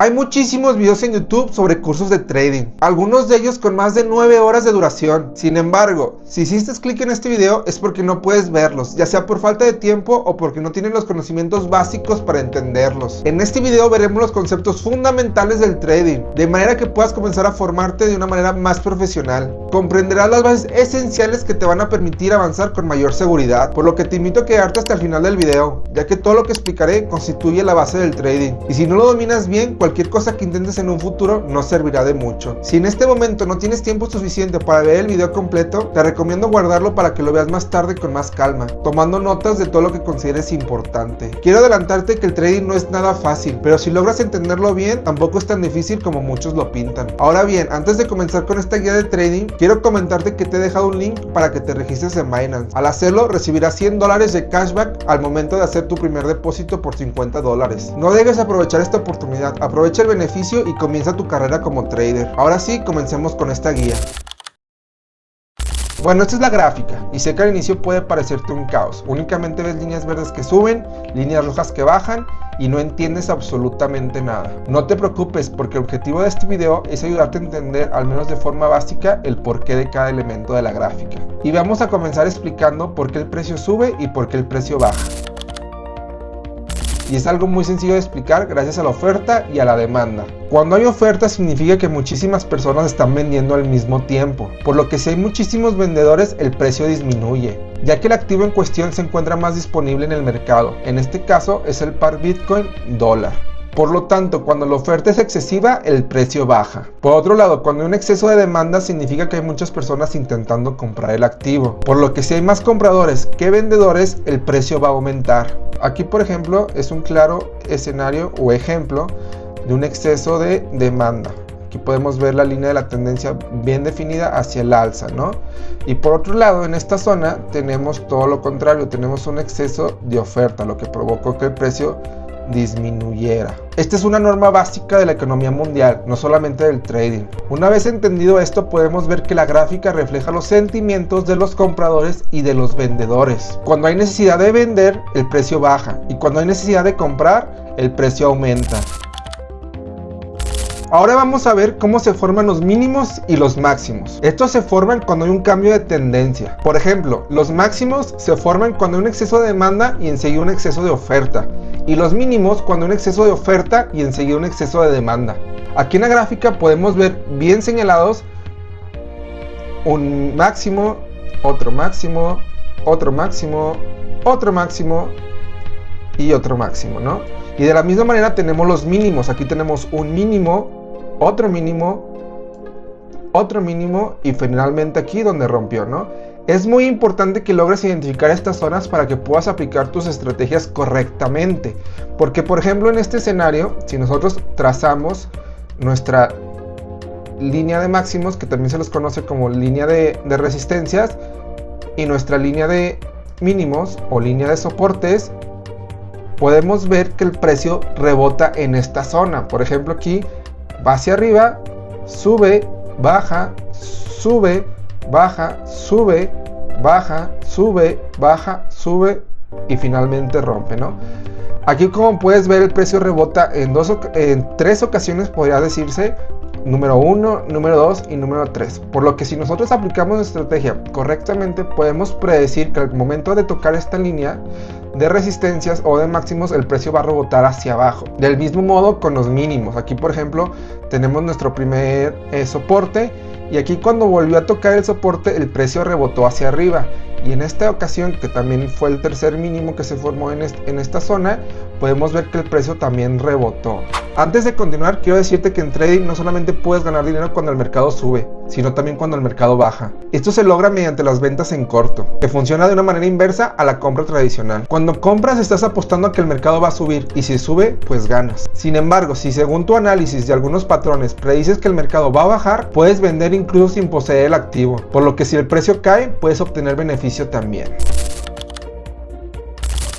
Hay muchísimos videos en YouTube sobre cursos de trading, algunos de ellos con más de 9 horas de duración. Sin embargo, si hiciste clic en este video es porque no puedes verlos, ya sea por falta de tiempo o porque no tienes los conocimientos básicos para entenderlos. En este video veremos los conceptos fundamentales del trading, de manera que puedas comenzar a formarte de una manera más profesional. Comprenderás las bases esenciales que te van a permitir avanzar con mayor seguridad, por lo que te invito a quedarte hasta el final del video, ya que todo lo que explicaré constituye la base del trading. Y si no lo dominas bien, cualquier cosa que intentes en un futuro no servirá de mucho. Si en este momento no tienes tiempo suficiente para ver el video completo, te recomiendo guardarlo para que lo veas más tarde con más calma, tomando notas de todo lo que consideres importante. Quiero adelantarte que el trading no es nada fácil, pero si logras entenderlo bien, tampoco es tan difícil como muchos lo pintan. Ahora bien, antes de comenzar con esta guía de trading, quiero comentarte que te he dejado un link para que te registres en Binance. Al hacerlo, recibirás $100 de cashback al momento de hacer tu primer depósito por $50. No dejes aprovechar esta oportunidad. Aprovecha el beneficio y comienza tu carrera como trader. Ahora sí, comencemos con esta guía. Bueno, esta es la gráfica y sé que al inicio puede parecerte un caos. Únicamente ves líneas verdes que suben, líneas rojas que bajan y no entiendes absolutamente nada. No te preocupes, porque el objetivo de este video es ayudarte a entender, al menos de forma básica, el porqué de cada elemento de la gráfica. Y vamos a comenzar explicando por qué el precio sube y por qué el precio baja. Y es algo muy sencillo de explicar gracias a la oferta y a la demanda. Cuando hay oferta significa que muchísimas personas están vendiendo al mismo tiempo, por lo que si hay muchísimos vendedores el precio disminuye, ya que el activo en cuestión se encuentra más disponible en el mercado. En este caso es el par Bitcoin dólar. Por lo tanto, cuando la oferta es excesiva, el precio baja. Por otro lado, cuando hay un exceso de demanda, significa que hay muchas personas intentando comprar el activo. Por lo que si hay más compradores que vendedores, el precio va a aumentar. Aquí, por ejemplo, es un claro escenario o ejemplo de un exceso de demanda. Aquí podemos ver la línea de la tendencia bien definida hacia el alza, ¿no? Y por otro lado, en esta zona tenemos todo lo contrario, tenemos un exceso de oferta, lo que provocó que el precio disminuyera. Esta es una norma básica de la economía mundial, no solamente del trading. Una vez entendido esto, podemos ver que la gráfica refleja los sentimientos de los compradores y de los vendedores. Cuando hay necesidad de vender, el precio baja, y cuando hay necesidad de comprar, el precio aumenta. Ahora vamos a ver cómo se forman los mínimos y los máximos. Estos se forman cuando hay un cambio de tendencia. Por ejemplo, los máximos se forman cuando hay un exceso de demanda y enseguida un exceso de oferta. Y los mínimos cuando hay un exceso de oferta y enseguida un exceso de demanda. Aquí en la gráfica podemos ver bien señalados un máximo, otro máximo, otro máximo, otro máximo y otro máximo, ¿no? Y de la misma manera tenemos los mínimos. Aquí tenemos un mínimo, otro mínimo y finalmente aquí donde rompió, ¿no? Es muy importante que logres identificar estas zonas para que puedas aplicar tus estrategias correctamente. Porque, por ejemplo, en este escenario, si nosotros trazamos nuestra línea de máximos, que también se los conoce como línea de resistencias, y nuestra línea de mínimos o línea de soportes, podemos ver que el precio rebota en esta zona. Por ejemplo, aquí va hacia arriba, sube, baja, sube, baja, sube, baja, sube, baja, sube y finalmente rompe, ¿no? Aquí, como puedes ver, el precio rebota en 3 ocasiones, podría decirse, número 1, número 2 y número 3. Por lo que si nosotros aplicamos nuestra estrategia correctamente, podemos predecir que al momento de tocar esta línea de resistencias o de máximos, el precio va a rebotar hacia abajo. Del mismo modo con los mínimos. Aquí, por ejemplo, tenemos nuestro primer soporte, y aquí cuando volvió a tocar el soporte, el precio rebotó hacia arriba. Y en esta ocasión, que también fue el tercer mínimo que se formó en esta zona, podemos ver que el precio también rebotó. Antes de continuar, quiero decirte que en trading no solamente puedes ganar dinero cuando el mercado sube, sino también cuando el mercado baja. Esto se logra mediante las ventas en corto, que funciona de una manera inversa a la compra tradicional. Cuando compras, estás apostando a que el mercado va a subir, y si sube, pues ganas. Sin embargo, si según tu análisis y algunos patrones predices que el mercado va a bajar, puedes vender incluso sin poseer el activo, por lo que si el precio cae, puedes obtener beneficio también.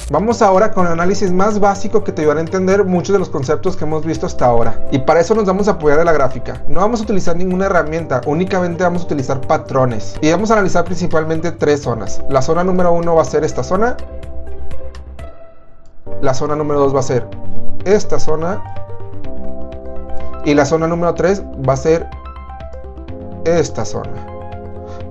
Vamos ahora con el análisis más básico que te ayudará a entender muchos de los conceptos que hemos visto hasta ahora. Y para eso nos vamos a apoyar de la gráfica. No vamos a utilizar ninguna herramienta, únicamente vamos a utilizar patrones. Y vamos a analizar principalmente 3 zonas. La zona número 1 va a ser esta zona. La zona número 2 va a ser esta zona. Y la zona número 3 va a ser esta zona.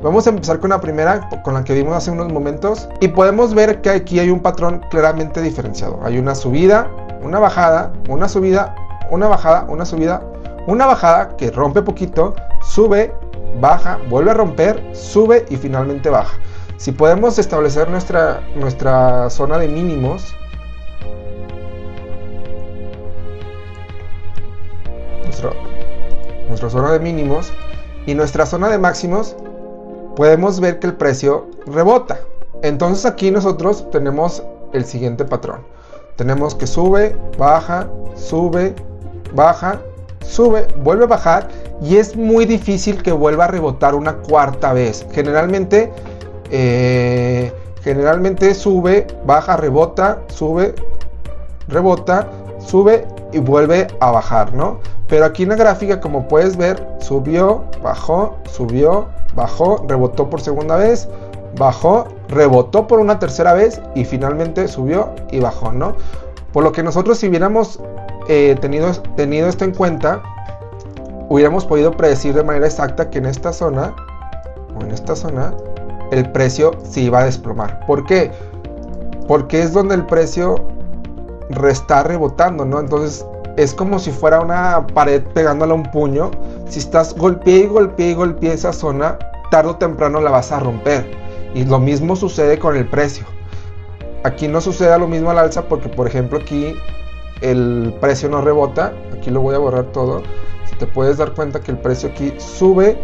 Vamos a empezar con la primera, con la que vimos hace unos momentos, y podemos ver que aquí hay un patrón claramente diferenciado. Hay una subida, una bajada, una subida, una bajada, una subida, una bajada que rompe poquito, sube, baja, vuelve a romper, sube y finalmente baja. Si podemos establecer nuestra zona de mínimos, nuestra zona de mínimos y nuestra zona de máximos, podemos ver que el precio rebota. Entonces aquí nosotros tenemos el siguiente patrón. Tenemos que sube, baja, sube, vuelve a bajar, y es muy difícil que vuelva a rebotar una cuarta vez. Generalmente sube, baja, rebota, sube, rebota, sube y vuelve a bajar, ¿no? Pero aquí en la gráfica, como puedes ver, subió, bajó, rebotó por segunda vez, bajó, rebotó por una tercera vez y finalmente subió y bajó, ¿no? Por lo que nosotros, si hubiéramos tenido esto en cuenta, hubiéramos podido predecir de manera exacta que en esta zona o en esta zona el precio se iba a desplomar. ¿Por qué? Porque es donde el precio está rebotando, ¿no? Entonces es como si fuera una pared pegándole a un puño. Si estás golpea y golpea esa zona, tarde o temprano la vas a romper. Y lo mismo sucede con el precio. Aquí no sucede lo mismo al alza porque, por ejemplo, aquí el precio no rebota. Aquí lo voy a borrar todo. Si te puedes dar cuenta que el precio aquí sube.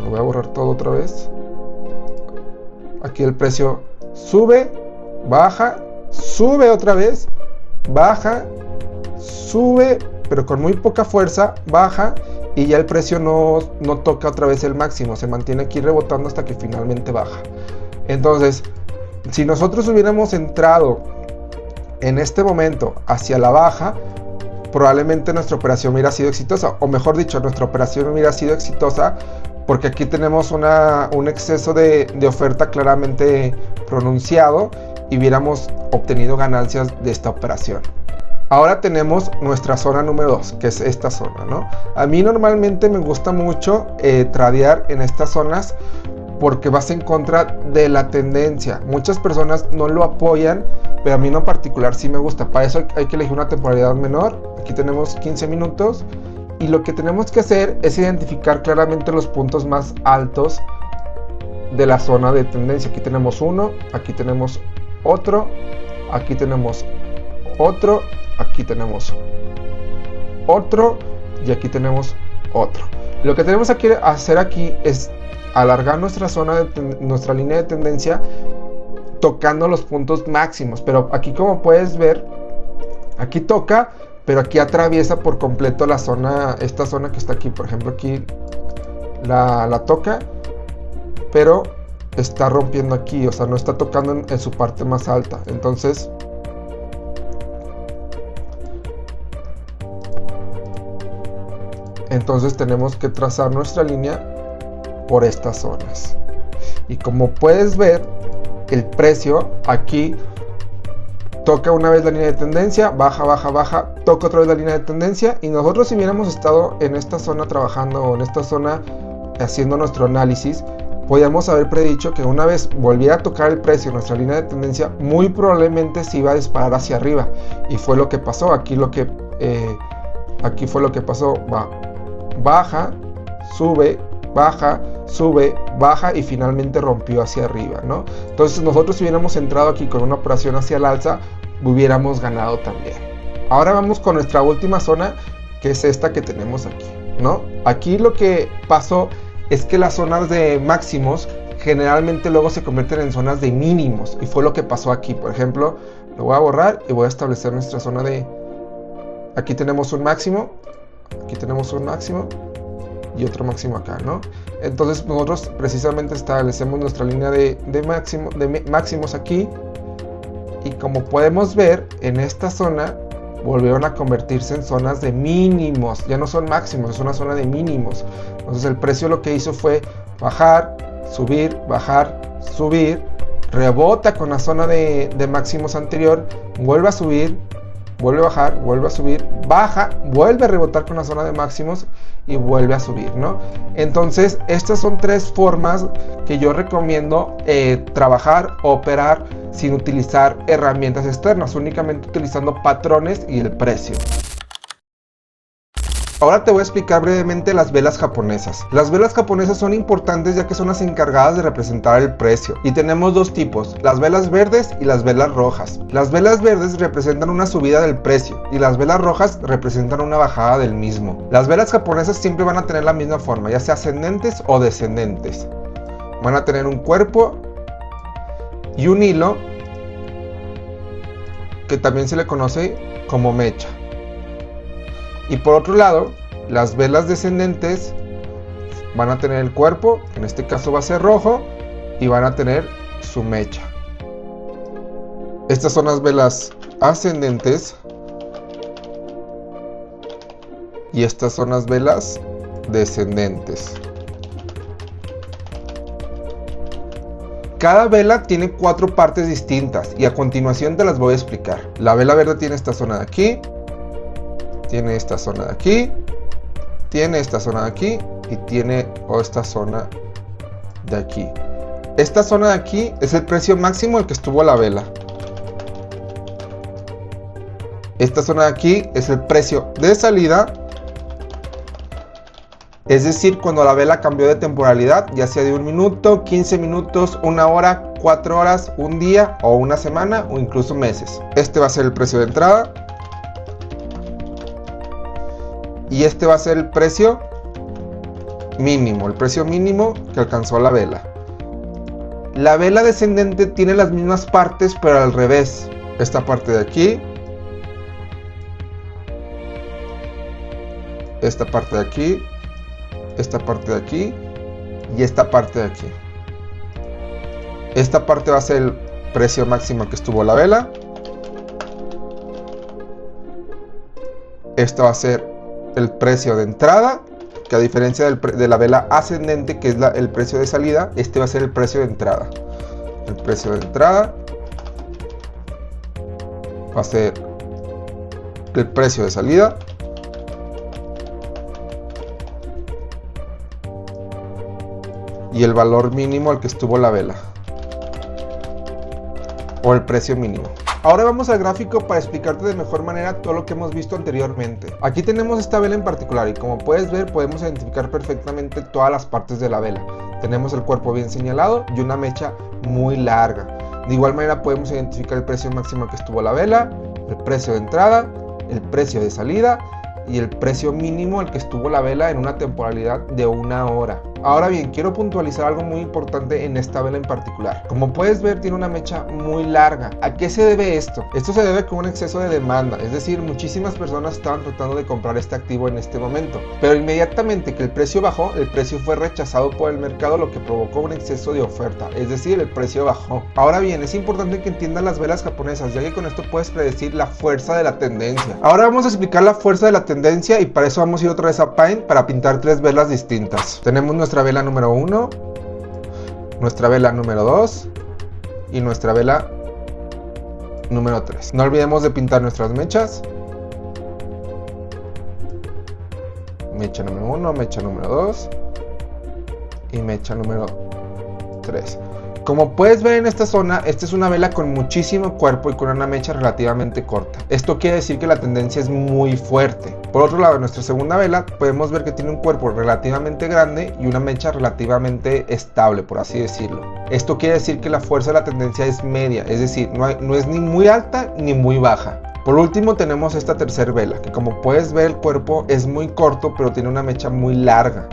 Lo voy a borrar todo otra vez. Aquí el precio sube, baja, sube otra vez, baja, sube, pero con muy poca fuerza, baja, y ya el precio no toca otra vez el máximo, se mantiene aquí rebotando hasta que finalmente baja. Entonces, si nosotros hubiéramos entrado en este momento hacia la baja, probablemente nuestra operación hubiera sido exitosa, o mejor dicho, nuestra operación hubiera sido exitosa, porque aquí tenemos un exceso de oferta claramente pronunciado y hubiéramos obtenido ganancias de esta operación. Ahora tenemos nuestra zona número 2, que es esta zona, ¿no? A mí normalmente me gusta mucho tradear en estas zonas porque vas en contra de la tendencia. Muchas personas no lo apoyan, pero a mí en particular sí me gusta. Para eso hay que elegir una temporalidad menor. Aquí tenemos 15 minutos. Y lo que tenemos que hacer es identificar claramente los puntos más altos de la zona de tendencia. Aquí tenemos uno, aquí tenemos otro, aquí tenemos otro, aquí tenemos otro y aquí tenemos otro. Lo que tenemos que hacer aquí es alargar nuestra nuestra línea de tendencia tocando los puntos máximos. Pero aquí, como puedes ver, aquí toca, pero aquí atraviesa por completo la zona, esta zona que está aquí. Por ejemplo, aquí la toca, pero está rompiendo aquí, o sea, no está tocando en su parte más alta. Entonces tenemos que trazar nuestra línea por estas zonas. Y como puedes ver, el precio aquí toca una vez la línea de tendencia, baja, baja, baja, toca otra vez la línea de tendencia, y nosotros, si hubiéramos estado en esta zona trabajando o en esta zona haciendo nuestro análisis, podíamos haber predicho que una vez volviera a tocar el precio en nuestra línea de tendencia, muy probablemente se iba a disparar hacia arriba, y fue lo que pasó. Aquí fue lo que pasó. Baja, sube, baja, y finalmente rompió hacia arriba, ¿no? Entonces nosotros, si hubiéramos entrado aquí con una operación hacia el alza, hubiéramos ganado también. Ahora vamos con nuestra última zona, que es esta que tenemos aquí, ¿no? Aquí lo que pasó es que las zonas de máximos generalmente luego se convierten en zonas de mínimos, y fue lo que pasó aquí. Por ejemplo, lo voy a borrar y voy a establecer nuestra zona de... Aquí tenemos un máximo, aquí tenemos un máximo y otro máximo acá, ¿no? Entonces nosotros precisamente establecemos nuestra línea de máximos aquí, y como podemos ver, en esta zona volvieron a convertirse en zonas de mínimos. Ya no son máximos, es una zona de mínimos. Entonces el precio lo que hizo fue bajar, subir, rebota con la zona de máximos anterior, vuelve a subir, vuelve a bajar, vuelve a subir, baja, vuelve a rebotar con la zona de máximos y vuelve a subir, ¿no? Entonces, estas son tres formas que yo recomiendo trabajar, operar sin utilizar herramientas externas, únicamente utilizando patrones y el precio. Ahora te voy a explicar brevemente las velas japonesas. Las velas japonesas son importantes ya que son las encargadas de representar el precio. Y tenemos dos tipos, las velas verdes y las velas rojas. Las velas verdes representan una subida del precio y las velas rojas representan una bajada del mismo. Las velas japonesas siempre van a tener la misma forma, ya sea ascendentes o descendentes. Van a tener un cuerpo y un hilo que también se le conoce como mecha. Y por otro lado, las velas descendentes van a tener el cuerpo, que en este caso va a ser rojo, y van a tener su mecha. Estas son las velas ascendentes y estas son las velas descendentes. Cada vela tiene 4 partes distintas y a continuación te las voy a explicar. La vela verde tiene esta zona de aquí, tiene esta zona de aquí, tiene esta zona de aquí y tiene esta zona de aquí. Esta zona de aquí es el precio máximo al que estuvo la vela. Esta zona de aquí es el precio de salida, es decir, cuando la vela cambió de temporalidad, ya sea de 1 minuto, 15 minutos, 1 hora, 4 horas, un día o una semana o incluso meses. Este va a ser el precio de entrada. Y este va a ser el precio mínimo que alcanzó la vela. La vela descendente tiene las mismas partes, pero al revés. Esta parte de aquí, esta parte de aquí, esta parte de aquí y esta parte de aquí. Esta parte va a ser el precio máximo que estuvo la vela. Esta va a ser el precio de entrada, que a diferencia de la vela ascendente, que es el precio de salida, este va a ser el precio de entrada. El precio de entrada va a ser el precio de salida. Y el valor mínimo al que estuvo la vela, o el precio mínimo. Ahora vamos al gráfico para explicarte de mejor manera todo lo que hemos visto anteriormente. Aquí tenemos esta vela en particular y como puedes ver podemos identificar perfectamente todas las partes de la vela. Tenemos el cuerpo bien señalado y una mecha muy larga. De igual manera podemos identificar el precio máximo que estuvo la vela, el precio de entrada, el precio de salida y el precio mínimo al que estuvo la vela en una temporalidad de 1 hora. Ahora bien, quiero puntualizar algo muy importante en esta vela en particular. Como puedes ver, tiene una mecha muy larga. ¿A qué se debe esto? Esto se debe con un exceso de demanda, es decir, muchísimas personas estaban tratando de comprar este activo en este momento, pero inmediatamente que el precio bajó, el precio fue rechazado por el mercado, lo que provocó un exceso de oferta, es decir, el precio bajó. Ahora bien, es importante que entiendas las velas japonesas, ya que con esto puedes predecir la fuerza de la tendencia. Ahora vamos a explicar la fuerza de la tendencia y para eso vamos a ir otra vez a Paint para pintar 3 velas distintas. Tenemos nuestra vela número 1, nuestra vela número 2 y nuestra vela número 3. No olvidemos de pintar nuestras mechas. Mecha número 1, mecha número 2 y mecha número 3. Como puedes ver en esta zona, esta es una vela con muchísimo cuerpo y con una mecha relativamente corta. Esto quiere decir que la tendencia es muy fuerte. Por otro lado, en nuestra segunda vela podemos ver que tiene un cuerpo relativamente grande y una mecha relativamente estable, por así decirlo. Esto quiere decir que la fuerza de la tendencia es media, es decir, no es ni muy alta ni muy baja. Por último tenemos esta tercera vela, que como puedes ver el cuerpo es muy corto pero tiene una mecha muy larga.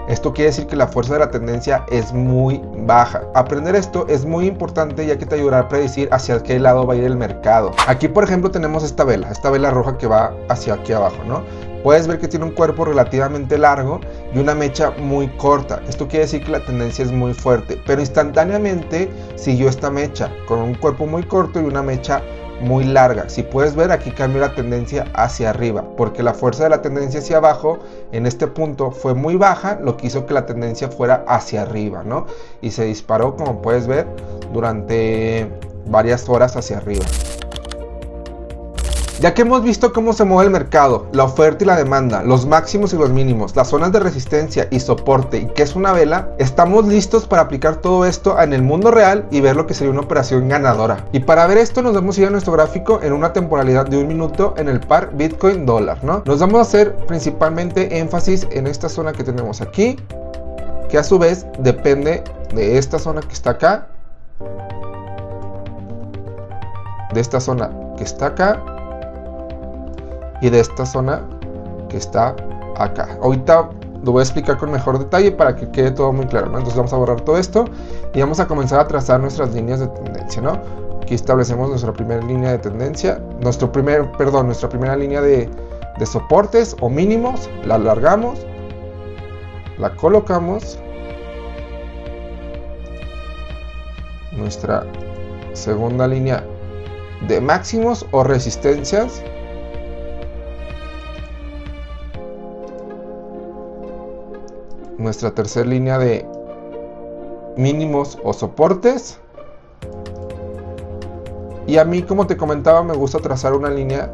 Esto quiere decir que la fuerza de la tendencia es muy baja. Aprender esto es muy importante ya que te ayudará a predecir hacia qué lado va a ir el mercado. Aquí por ejemplo tenemos esta vela roja que va hacia aquí abajo, ¿no? Puedes ver que tiene un cuerpo relativamente largo y una mecha muy corta. Esto quiere decir que la tendencia es muy fuerte, pero instantáneamente siguió esta mecha con un cuerpo muy corto y una mecha muy larga. Si puedes ver, aquí cambió la tendencia hacia arriba, porque la fuerza de la tendencia hacia abajo en este punto fue muy baja, lo que hizo que la tendencia fuera hacia arriba, ¿no? Y se disparó, como puedes ver, durante varias horas hacia arriba. Ya que hemos visto cómo se mueve el mercado, la oferta y la demanda, los máximos y los mínimos, las zonas de resistencia y soporte y qué es una vela, estamos listos para aplicar todo esto en el mundo real y ver lo que sería una operación ganadora. Y para ver esto nos vamos a ir a nuestro gráfico en una temporalidad de 1 minuto en el par Bitcoin dólar, ¿no? Nos vamos a hacer principalmente énfasis en esta zona que tenemos aquí, que a su vez depende de esta zona que está acá, de esta zona que está acá y de esta zona que está acá. Ahorita lo voy a explicar con mejor detalle para que quede todo muy claro, ¿no? Entonces vamos a borrar todo esto y vamos a comenzar a trazar nuestras líneas de tendencia, ¿no? Aquí establecemos nuestra primera línea de tendencia, nuestra primera línea de soportes o mínimos, la alargamos, la colocamos, nuestra segunda línea de máximos o resistencias, nuestra tercera línea de mínimos o soportes, y a mí, como te comentaba, me gusta trazar una línea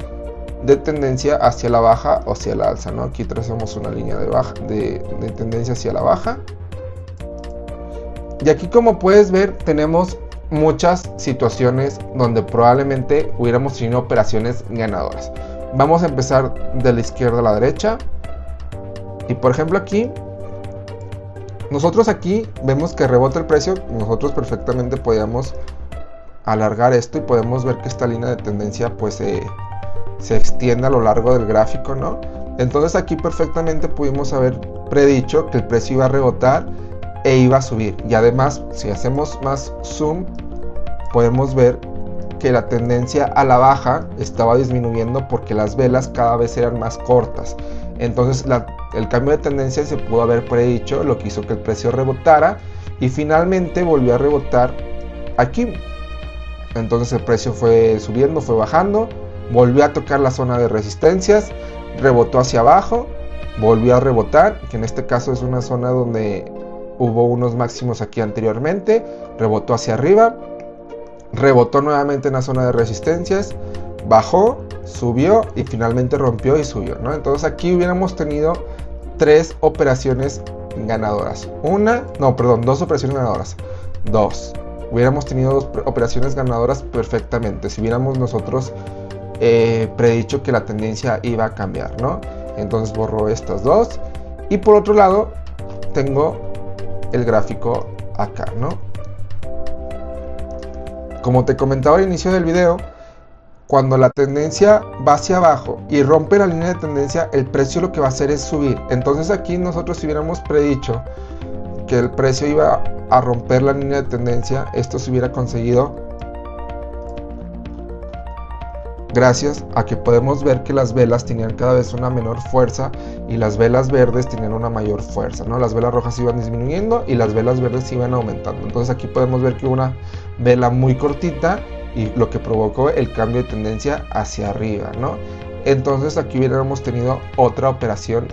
de tendencia hacia la baja o hacia la alza, ¿no? Aquí trazamos una línea de tendencia hacia la baja, y aquí, como puedes ver, tenemos muchas situaciones donde probablemente hubiéramos tenido operaciones ganadoras. Vamos a empezar de la izquierda a la derecha, y por ejemplo aquí nosotros aquí vemos que rebota el precio. Nosotros perfectamente podíamos alargar esto y podemos ver que esta línea de tendencia pues se extiende a lo largo del gráfico, ¿no? Entonces aquí perfectamente pudimos haber predicho que el precio iba a rebotar e iba a subir. Y además, si hacemos más zoom, podemos ver que la tendencia a la baja estaba disminuyendo porque las velas cada vez eran más cortas. Entonces el cambio de tendencia se pudo haber predicho, lo que hizo que el precio rebotara y finalmente volvió a rebotar aquí. Entonces el precio fue subiendo, fue bajando, volvió a tocar la zona de resistencias, rebotó hacia abajo, volvió a rebotar, que en este caso es una zona donde hubo unos máximos aquí anteriormente, rebotó hacia arriba, rebotó nuevamente en la zona de resistencias, bajó, subió y finalmente rompió y subió, ¿no? Entonces aquí hubiéramos tenido dos operaciones ganadoras. Hubiéramos tenido dos operaciones ganadoras perfectamente si hubiéramos nosotros predicho que la tendencia iba a cambiar, ¿no? Entonces borro estas dos y por otro lado tengo el gráfico acá, ¿no? Como te comentaba al inicio del video, cuando la tendencia va hacia abajo y rompe la línea de tendencia, el precio lo que va a hacer es subir. Entonces aquí nosotros, si hubiéramos predicho que el precio iba a romper la línea de tendencia, esto se hubiera conseguido gracias a que podemos ver que las velas tenían cada vez una menor fuerza y las velas verdes tenían una mayor fuerza, ¿no? Las velas rojas iban disminuyendo y las velas verdes iban aumentando. Entonces aquí podemos ver que una vela muy cortita y lo que provocó el cambio de tendencia hacia arriba, ¿no? Entonces aquí hubiéramos tenido otra operación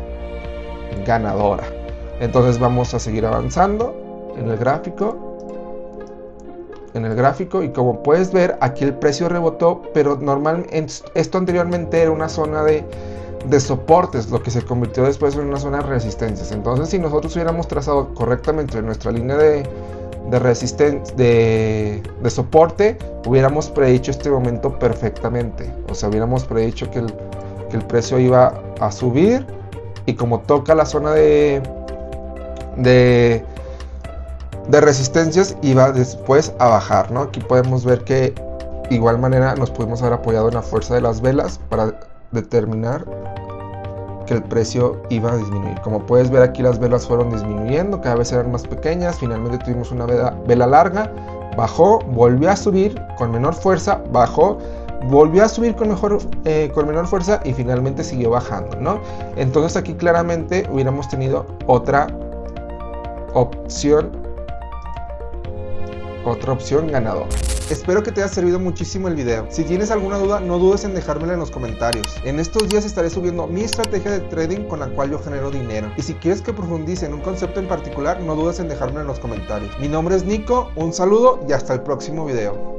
ganadora. Entonces vamos a seguir avanzando en el gráfico. Y como puedes ver, aquí el precio rebotó, pero normalmente esto anteriormente era una zona de soportes, lo que se convirtió después en una zona de resistencias. Entonces si nosotros hubiéramos trazado correctamente nuestra línea de resistencia, de soporte, hubiéramos predicho este momento perfectamente. O sea, hubiéramos predicho que el precio iba a subir y como toca la zona de resistencias, iba después a bajar, ¿no? Aquí podemos ver que igual manera nos pudimos haber apoyado en la fuerza de las velas para determinar que el precio iba a disminuir. Como puedes ver, aquí las velas fueron disminuyendo, cada vez eran más pequeñas. Finalmente tuvimos una vela larga, bajó, volvió a subir con menor fuerza, bajó, volvió a subir con menor fuerza y finalmente siguió bajando, ¿no? Entonces aquí claramente hubiéramos tenido otra opción ganadora. Espero que te haya servido muchísimo el video. Si tienes alguna duda, no dudes en dejármela en los comentarios. En estos días estaré subiendo mi estrategia de trading con la cual yo genero dinero. Y si quieres que profundice en un concepto en particular, no dudes en dejármelo en los comentarios. Mi nombre es Nico, un saludo y hasta el próximo video.